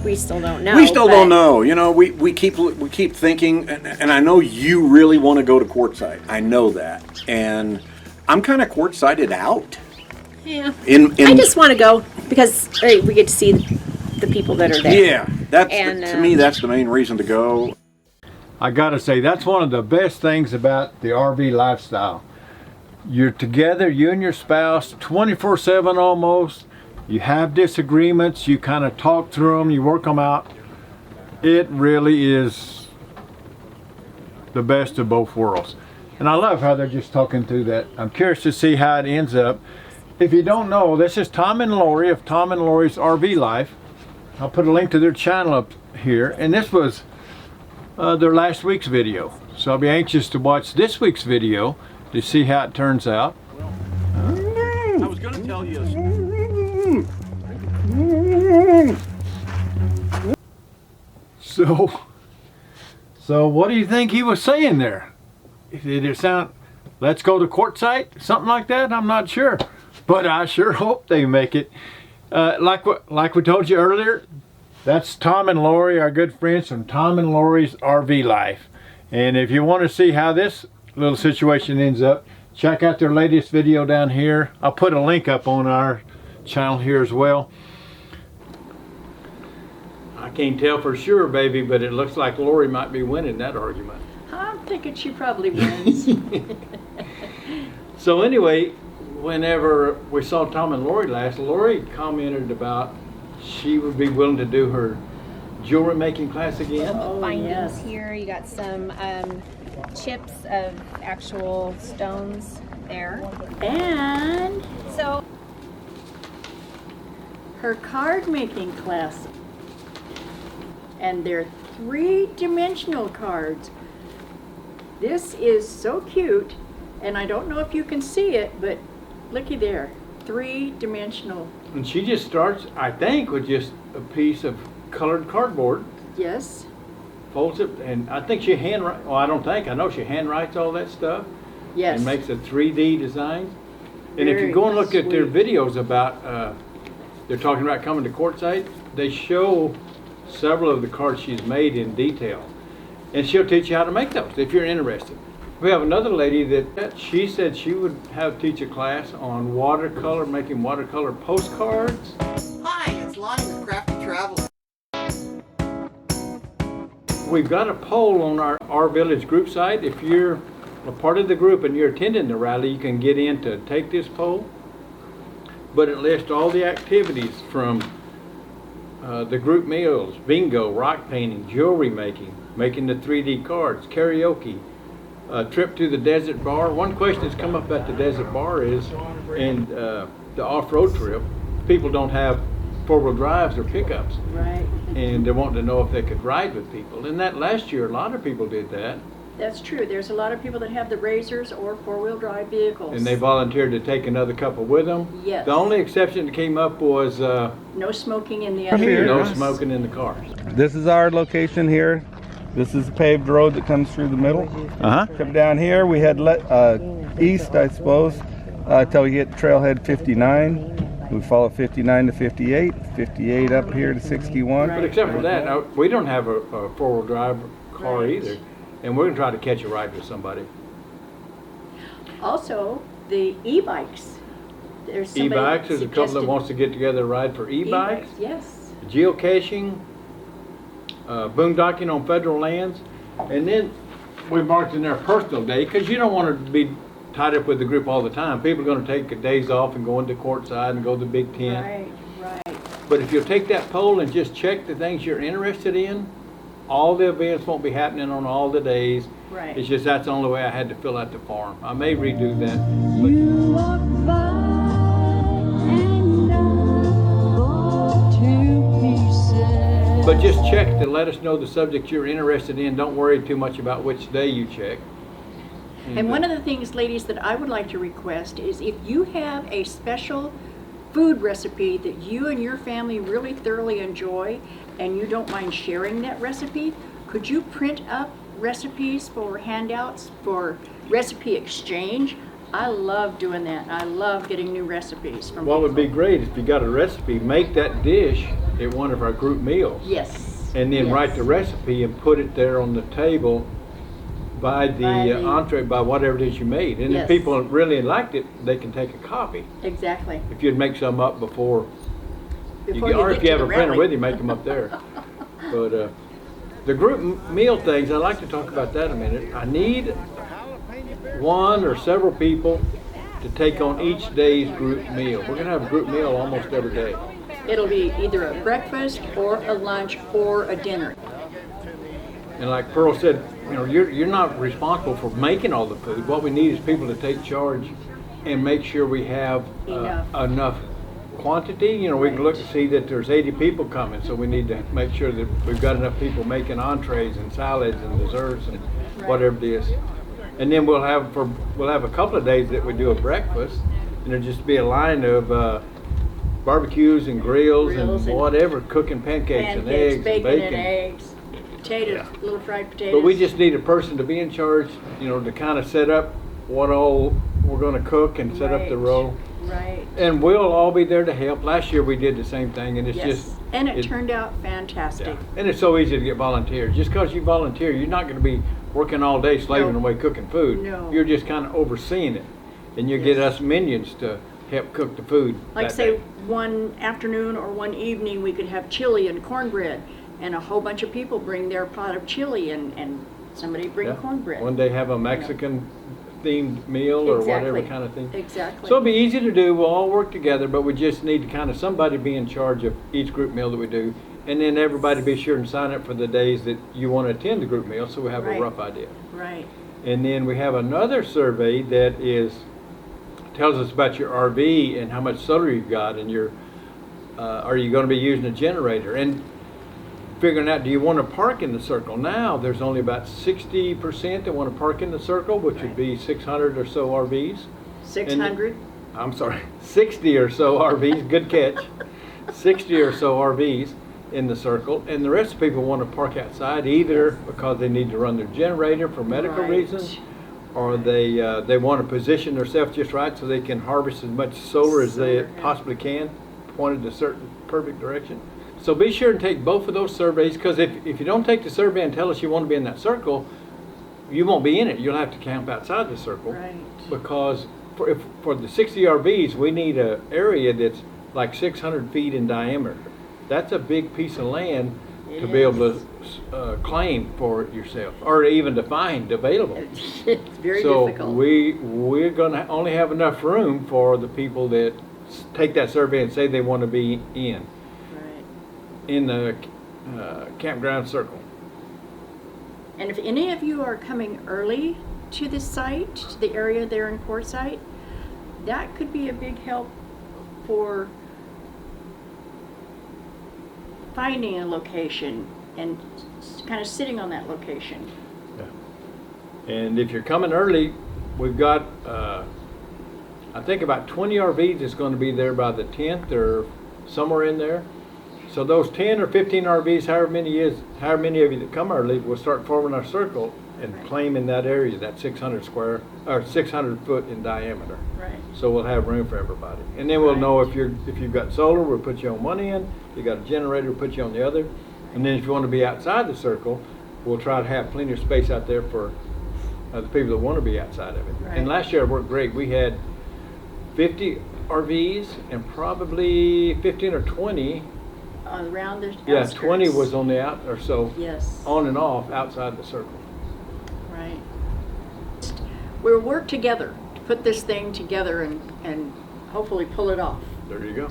We still don't know. We still don't know. You know, we keep thinking, and I know you really want to go to Quartzsite. I know that, and I'm kind of Quartzsited out. Yeah. I just want to go because we get to see the people that are there. Yeah, to me that's the main reason to go. I gotta say, that's one of the best things about the RV lifestyle. You're together, you and your spouse, 24/7 almost. You have disagreements, you kind of talk through them, you work them out. It really is the best of both worlds. And I love how they're just talking through that. I'm curious to see how it ends up. If you don't know, this is Tom and Lori of Tom and Lori's RV Life. I'll put a link to their channel up here. And this was their last week's video. So I'll be anxious to watch this week's video to see how it turns out. I was going to tell you. So what do you think he was saying there? Did it sound, let's go to Quartzsite? Something like that? I'm not sure. But I sure hope they make it. Like we told you earlier, that's Tom and Lori, our good friends from Tom and Lori's RV Life. And if you want to see how this little situation ends up, check out their latest video down here. I'll put a link up on our channel here as well. I can't tell for sure, baby, but it looks like Lori might be winning that argument. I'm thinking she probably wins. So anyway, whenever we saw Tom and Lori last, Lori commented about she would be willing to do her jewelry making class again. Oh, Findings yes. here. You got some chips of actual stones there. And So her card making class. And they're 3-dimensional cards. This is so cute, and I don't know if you can see it, but looky there, 3-dimensional. And she just starts, I think, with just a piece of colored cardboard, Yes, folds it, and I think she handwrites, well, I don't think, I know she handwrites all that stuff. yes. And makes a 3D design. And if you Very go and look at their sweet. videos about, they're talking about coming to Quartzsite, they show several of the cards she's made in detail. And she'll teach you how to make those if you're interested. We have another lady that she said she would teach a class on watercolor, making watercolor postcards. Hi, it's Lonnie with Crafty Travel. We've got a poll on our Village group site. If you're a part of the group and you're attending the rally, you can get in to take this poll. But it lists all the activities from the group meals, bingo, rock painting, jewelry making, making the 3D cards, karaoke, trip to the desert bar. One question that's come up at the desert bar is, in the off-road trip, people don't have four-wheel drives or pickups. Right. And they wanted to know if they could ride with people. And that last year, a lot of people did that. That's true. There's a lot of people that have the Razors or 4-wheel drive vehicles. And they volunteered to take another couple with them. Yes. The only exception that came up was No smoking in the other. no smoking in the cars. This is our location here. This is a paved road that comes through the middle. Come down here, we head east, I suppose, till we hit trailhead 59. We follow 59 to 58, 58 up here to 61. But except for that, we don't have a four-wheel drive car Right. either. And we're going to try to catch a ride with somebody. Also, the e-bikes. There's somebody E-bikes, there's a couple that suggested wants to get together and ride for e-bikes. Yes. Geocaching, boondocking on federal lands, and then we marked in there personal day because you don't want to be tied up with the group all the time. People are going to take days off and go into Quartzsite and go to the big tent. Right, right. But if you'll take that poll and just check the things you're interested in, all the events won't be happening on all the days. Right. It's just that's the only way I had to fill out the form. I may redo that. You walk by and I fall to pieces. But just check to let us know the subject you're interested in. Don't worry too much about which day you check. And one of the things, ladies, that I would like to request is if you have a special food recipe that you and your family really thoroughly enjoy and you don't mind sharing that recipe, could you print up recipes for handouts for recipe exchange? I love doing that. I love getting new recipes from What would be people. great if you got a recipe, make that dish at one of our group meals. Yes. And then yes. write the recipe and put it there on the table by the entree, by whatever it is you made. And Yes. if people really liked it, they can take a copy. Exactly. If you'd make some up before Before or if get you to have a the printer rally. with you, make them up there. But the group meal things, I'd like to talk about that a minute. I need one or several people to take on each day's group meal. We're gonna have a group meal almost every day. It'll be either a breakfast or a lunch or a dinner. And like Pearl said, you know, you're not responsible for making all the food. What we need is people to take charge and make sure we have enough quantity. You know, we can look to see that there's 80 people coming, so we need to make sure that we've got enough people making entrees and salads and desserts and whatever it is. And then we'll have a couple of days that we do a breakfast, and there'll just be a line of barbecues and grills and whatever, cooking pancakes and eggs bacon and bacon. and eggs, potatoes, little fried potatoes. But we just need a person to be in charge, you know, to kind of set up what all we're going to cook and set up the row. Right. And we'll all be there to help. Last year we did the same thing, and it's just... And it turned out fantastic. Yeah. And it's so easy to get volunteers. Just because you volunteer, you're not going to be working all day slaving away cooking food. No. You're just kind of overseeing it. And you get us minions to help cook the food. Like that say day. one afternoon or one evening, we could have chili and cornbread, and a whole bunch of people bring their pot of chili, and somebody bring cornbread. One day have a Mexican themed meal or whatever kind of thing. Exactly. So it'll be easy to do. We'll all work together, but we just need to kind of somebody be in charge of each group meal that we do. And then everybody be sure and sign up for the days that you want to attend the group meal, so we have a rough idea. Right. And then we have another survey that tells us about your RV and how much solar you've got, and are you going to be using a generator, and figuring out, do you want to park in the circle? Now there's only about 60% that want to park in the circle, which would be 600 or so RVs. 600. I'm sorry, 60 or so RVs. Good catch. 60 or so RVs in the circle, and the rest of people want to park outside, either because they need to run their generator for medical reasons, or they want to position themselves just right so they can harvest as much solar as they possibly can, pointed a certain perfect direction. So be sure and take both of those surveys, because if you don't take the survey and tell us you want to be in that circle, you won't be in it. You'll have to camp outside the circle. Right. Because for the 60 RVs, we need an area that's like 600 feet in diameter. That's a big piece of land to be able to claim for yourself, or even to find available. It's very difficult. So we're going to only have enough room for the people that take that survey and say they want to be in the Campground Circle. And if any of you are coming early to the site, to the area there in Quartzsite, that could be a big help for finding a location and kind of sitting on that location. Yeah. And if you're coming early, we've got I think about 20 RVs that's going to be there by the 10th or somewhere in there. So those 10 or 15 RVs, however many of you that come early, will start forming our circle and claiming that area, that 600 foot in diameter. Right. So we'll have room for everybody. And then we'll know if you've got solar, we'll put you on one end. If you got a generator, we'll put you on the other. And then if you want to be outside the circle, we'll try to have plenty of space out there for the people that want to be outside of it. Right. And last year it worked great. We had 50 RVs and probably 15 or 20. Around the Yeah, outskirts. 20 was on the out, or so, Yes. on and off outside the circle. Right. We'll work together to put this thing together and hopefully pull it off. There you go.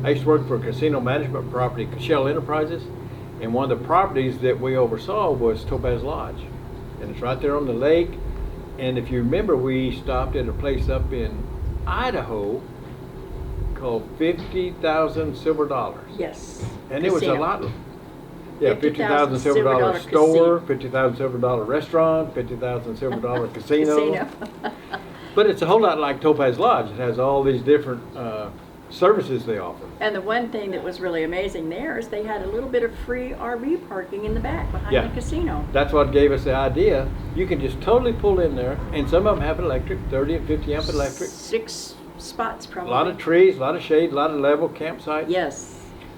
I used to work for a casino management property, Shell Enterprises, and one of the properties that we oversaw was Topaz Lodge. And it's right there on the lake. And if you remember, we stopped at a place up in Idaho called 50,000 Silver Dollars. Yes. And it was a lot. Yeah, 50,000 50,000 Silver Dollar casino. store, 50,000 Silver Dollar restaurant, 50,000 Silver Dollar casino. But it's a whole lot like Topaz Lodge. It has all these different services they offer. And the one thing that was really amazing there is they had a little bit of free RV parking in the back behind the casino. That's what gave us the idea. You can just totally pull in there, and some of them have electric, 30 and 50 amp electric. spots A probably. lot of trees, a lot of shade, a lot of level campsites. Yes.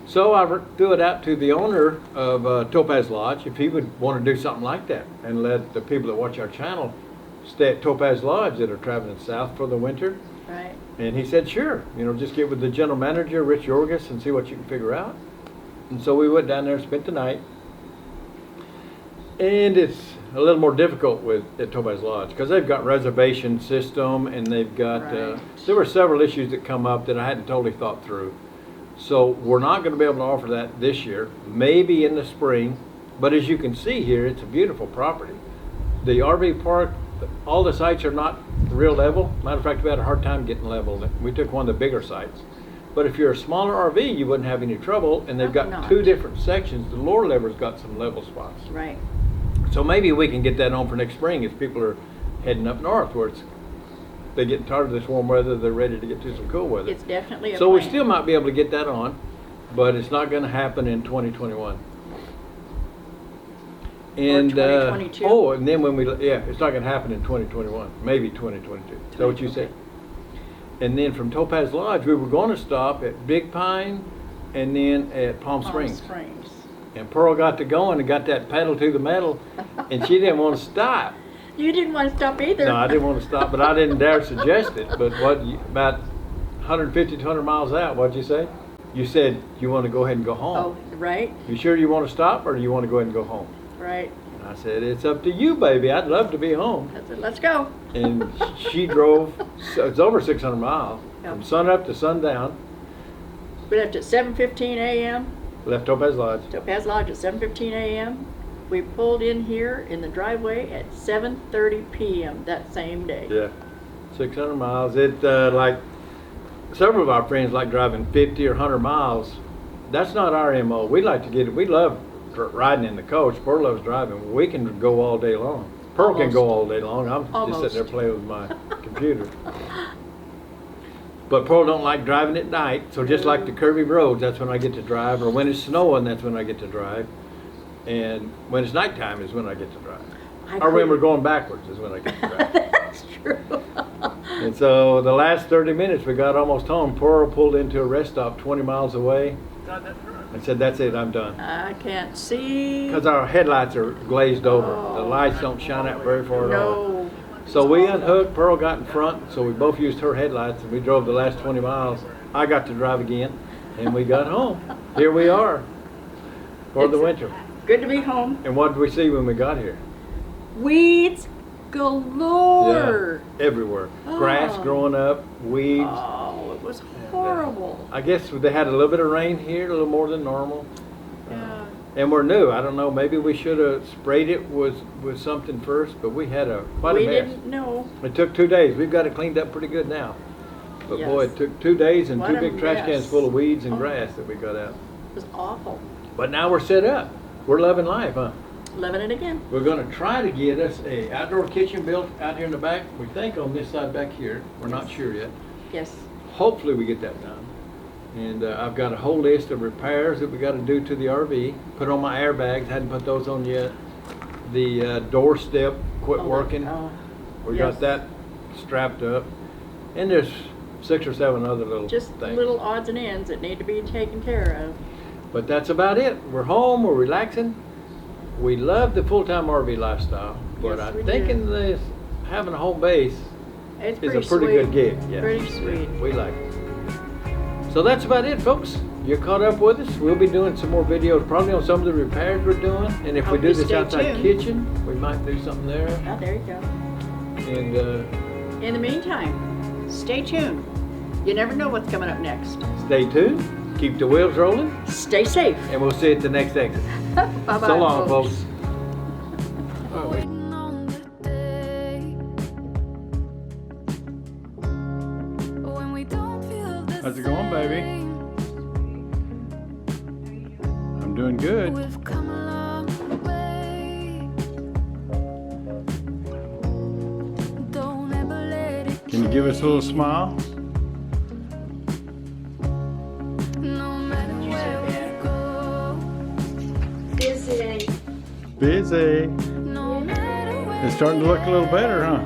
So I threw it out to the owner of Topaz Lodge if he would want to do something like that and let the people that watch our channel stay at Topaz Lodge that are traveling south for the winter. Right. And he said, sure, you know, just get with the general manager, Rich Yorgis, and see what you can figure out. And so we went down there and spent the night. And it's a little more difficult at Topaz Lodge because they've got reservation system and they've got, Right. there were several issues that come up that I hadn't totally thought through. So we're not going to be able to offer that this year, maybe in the spring. But as you can see here, it's a beautiful property. The RV park, all the sites are not real level. Matter of fact, we had a hard time getting level. We took one of the bigger sites. But if you're a smaller RV, you wouldn't have any trouble. And they've Hope got not. 2 different sections. The lower level's got some level spots. Right. So maybe we can get that on for next spring if people are heading up north where they get tired of this warm weather, they're ready to get to some cool weather. It's definitely a So we plan. still might be able to get that on, but it's not going to happen in 2021. And 2022. oh, and then it's not going to happen in 2021, maybe 2022. Is that what you said? And then from Topaz Lodge, we were going to stop at Big Pine and then at Palm Springs. And Pearl got to going and got that pedal to the metal, and she didn't want to stop. You didn't want to stop either. No, I didn't want to stop, but I didn't dare suggest it. But about 150 to 200 miles out, what'd you say? You said you want to go ahead and go home. Oh, right, You sure you want to stop, or do you want to go ahead and go home? right. And I said, it's up to you, baby. I'd love to be home. I said, let's go. And she drove, so it's over 600 miles, Yeah. from sun up to sundown, We left at 7:15 a.m. left Topaz Lodge. Topaz Lodge at 7:15 a.m. We pulled in here in the driveway at 7:30 p.m. that same day. Yeah, 600 miles. It like several of our friends like driving 50 or 100 miles. That's not our MO. We like to we love riding in the coach. Pearl loves driving. We can go all day long. Pearl can Almost. go all day long. I'm just sitting there Almost. playing with my computer. But Pearl don't like driving at night. So just like the curvy roads, that's when I get to drive. Or when it's snowing, that's when I get to drive. And when it's nighttime is when I get to drive. Or when we're going backwards is when I get to drive. That's true. And so the last 30 minutes we got almost home. Pearl pulled into a rest stop 20 miles away. I said, that's it, I'm done. I can't see. Because our headlights are glazed over. The Oh. lights don't shine out very far at all. No. So we unhooked, Pearl got in front, so we both used her headlights and we drove the last 20 miles. I got to drive again and we got home. Here we are for the winter. Good to be home. And what did we see when we got here? Weeds galore. Yeah, everywhere. Grass Oh. growing up, weeds. Oh, it was horrible. I guess they had a little bit of rain here, a little more than normal. Yeah. And we're new. I don't know. Maybe we should have sprayed it with something first, but we had quite We a mess. didn't know. It took 2 days. We've got it cleaned up pretty good now. But Yes. boy, it took 2 days and What 2 a big trash cans mess. full of weeds and Oh. grass that we got out. It was awful. But now we're set up. We're loving life, huh? Living it again. We're going to try to get us a outdoor kitchen built out here in the back. We think on this side back here. We're not sure yet. Yes. Hopefully we get that done. And I've got a whole list of repairs that we got to do to the RV. Put on my airbags, hadn't put those on yet. The door step quit working. Oh, We yes. got that strapped up. And there's 6 or 7 other little Just things. little odds and ends that need to be taken care of. But that's about it. We're home, we're relaxing. We love the full-time RV lifestyle. But Yes, we I'm do. thinking this having a home base It's is pretty a pretty sweet. good gig. Yeah. Pretty sweet. We like it. So that's about it, folks. You're caught up with us. We'll be doing some more videos, probably on some of the repairs we're doing. And if we Hope do you this stay outside tuned. kitchen, we might do something there. Oh, there you go. And In the meantime, stay tuned. You never know what's coming up next. stay tuned. Keep the wheels rolling. Stay safe. And we'll see you at the next exit. Bye-bye. So long, folks. Waiting on the day when we don't feel the How's it going, baby? same. I'm doing good. We've come a long way. Don't ever let it Can you give us a little smile? no matter where we go. Busy. No matter where It's starting to look a little better, huh?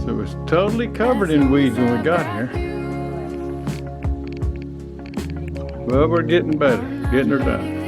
So So it was totally covered in weeds when we got here. But we're getting better, getting her done.